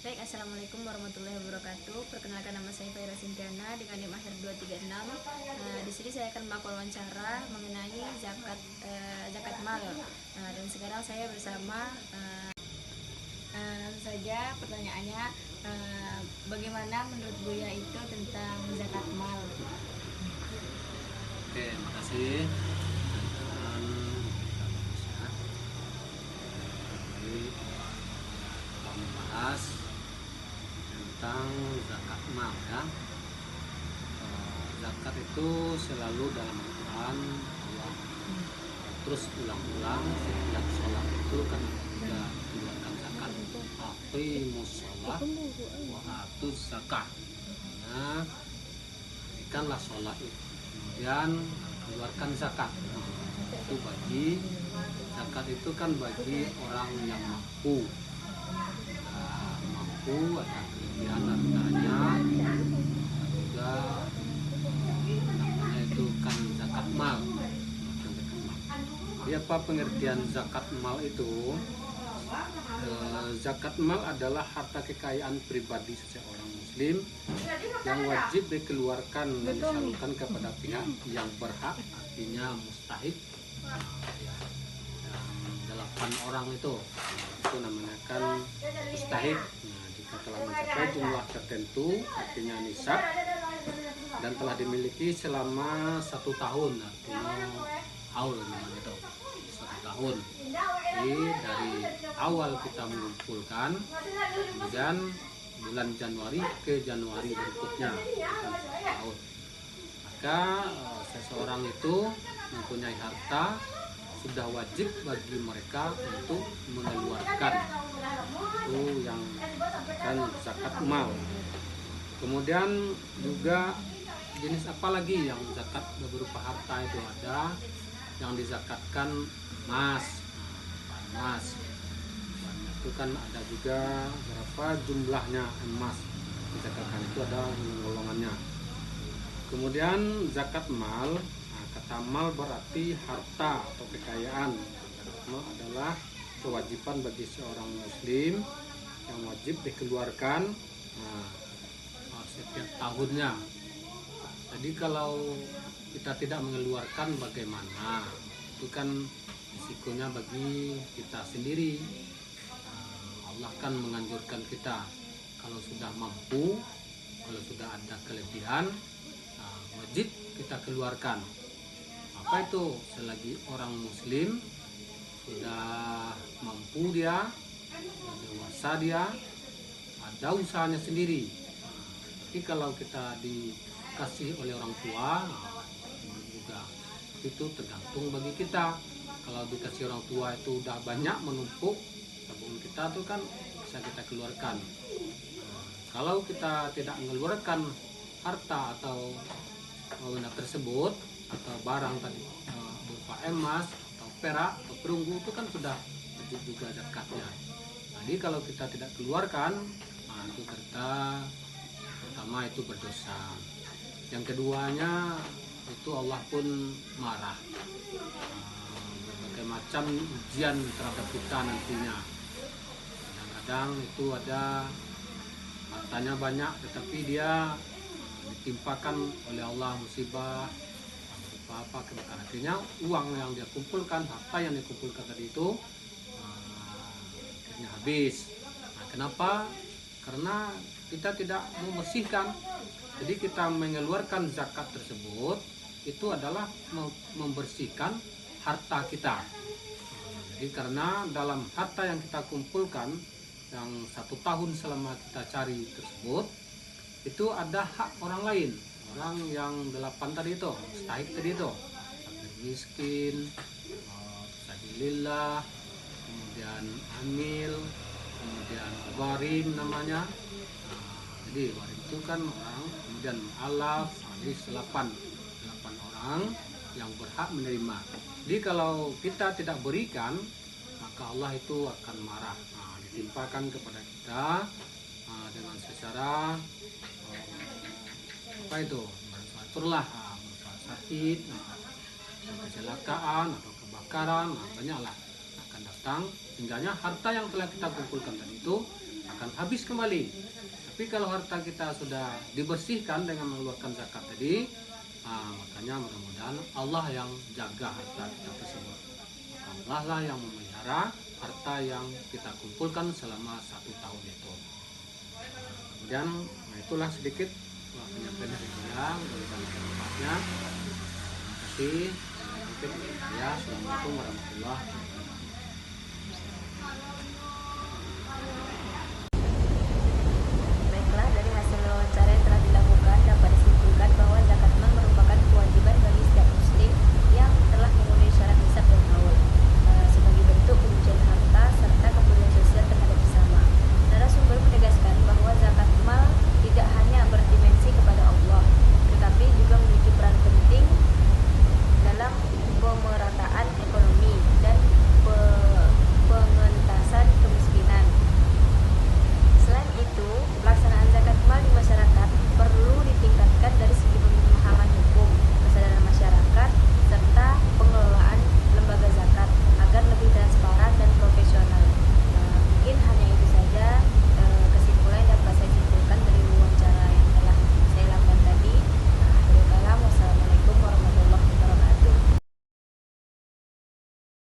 Baik, Assalamualaikum warahmatullahi wabarakatuh. Perkenalkan, nama saya Faira Sintiana dengan NIM akhir 236. Di sini saya akan melakukan wawancara mengenai zakat mal. Dan sekarang saya bersama langsung saja pertanyaannya, bagaimana menurut Buya itu tentang zakat mal? Oke, makasih. Dan kita membahas tentang zakat mal ya. Zakat itu selalu dalam Al-Quran Allah terus ulang-ulang setiap sholat itu kan sudah keluarkan zakat. Aqimus sholat wa atuz zakat. Nah, berikanlah sholat itu, kemudian keluarkan zakat. Itu bagi zakat itu kan bagi orang yang mampu. Mampu ada kelebihan hartanya, juga namanya itu kan zakat mal. Jadi apa pengertian zakat mal itu? Zakat mal adalah harta kekayaan pribadi seseorang muslim yang wajib dikeluarkan dan disalurkan kepada pihak yang berhak, artinya mustahik. Yang 8 orang itu namanya kan mustahik. Nah, jika telah mencapai jumlah tertentu, artinya nisab, dan telah dimiliki selama 1 tahun, artinya haul namanya itu 1 tahun. Jadi dari awal kita mengumpulkan, kemudian bulan Januari ke Januari berikutnya tahun, maka seseorang itu mempunyai harta, sudah wajib bagi mereka untuk mengeluarkan itu yang kan zakat mal. Kemudian juga jenis apa lagi yang zakat berupa harta itu ada yang dizakatkan emas. Emas itu kan ada juga berapa jumlahnya emas dizakatkan, itu ada golongannya. Kemudian zakat mal. Kata mal berarti harta atau kekayaan. Mal adalah kewajiban bagi seorang muslim yang wajib dikeluarkan setiap tahunnya. Jadi kalau kita tidak mengeluarkan bagaimana? Itu kan risikonya bagi kita sendiri. Allah kan menganjurkan kita kalau sudah mampu, kalau sudah ada kelebihan, wajib kita keluarkan. Apa itu? Selagi orang muslim sudah mampu, dia sudah dewasa, dia ada usahanya sendiri. Tapi kalau kita dikasih oleh orang tua, juga itu tergantung bagi kita. Kalau dikasih orang tua itu udah banyak menumpuk, tabungan kita tuh kan bisa kita keluarkan. Kalau kita tidak mengeluarkan harta atau benda tersebut atau barang tadi berupa emas atau perak atau perunggu, itu kan sudah wajib juga zakatnya. Jadi kalau kita tidak keluarkan, itu kita pertama itu berdosa. Yang keduanya itu Allah pun marah. Berbagai macam ujian terhadap kita nantinya. Kadang-kadang itu ada hartanya banyak, tetapi dia ditimpakan oleh Allah musibah apa kebakaran. Akhirnya uang yang dia kumpulkan, harta yang dikumpulkan tadi itu akhirnya habis. Kenapa? Karena kita tidak membersihkan. Jadi kita mengeluarkan zakat tersebut itu adalah membersihkan harta kita. Jadi karena dalam harta yang kita kumpulkan yang 1 tahun selama kita cari tersebut, itu ada hak orang lain, orang yang 8 tadi itu, mustahik tadi itu, miskin, sabilillah, kemudian amil, kemudian warim namanya. Jadi warim itu kan orang, kemudian alaf, jadi 8 orang yang berhak menerima. Jadi kalau kita tidak berikan, maka Allah itu akan marah. Ditimpakan kepada kita dengan secara apa itu, aturlah sakit, kecelakaan atau kebakaran, banyaklah akan datang. Hingganya harta yang telah kita kumpulkan tadi itu akan habis kembali. Tapi kalau harta kita sudah dibersihkan dengan mengeluarkan zakat tadi, makanya mudah-mudahan Allah yang jaga harta kita tersebut. Allah lah yang memelihara harta yang kita kumpulkan selama 1 tahun itu. Kemudian itulah sedikit penyampaian dari saya, mudah-mudahan bermanfaatnya. Terima kasih. Assalamualaikum warahmatullahi wabarakatuh.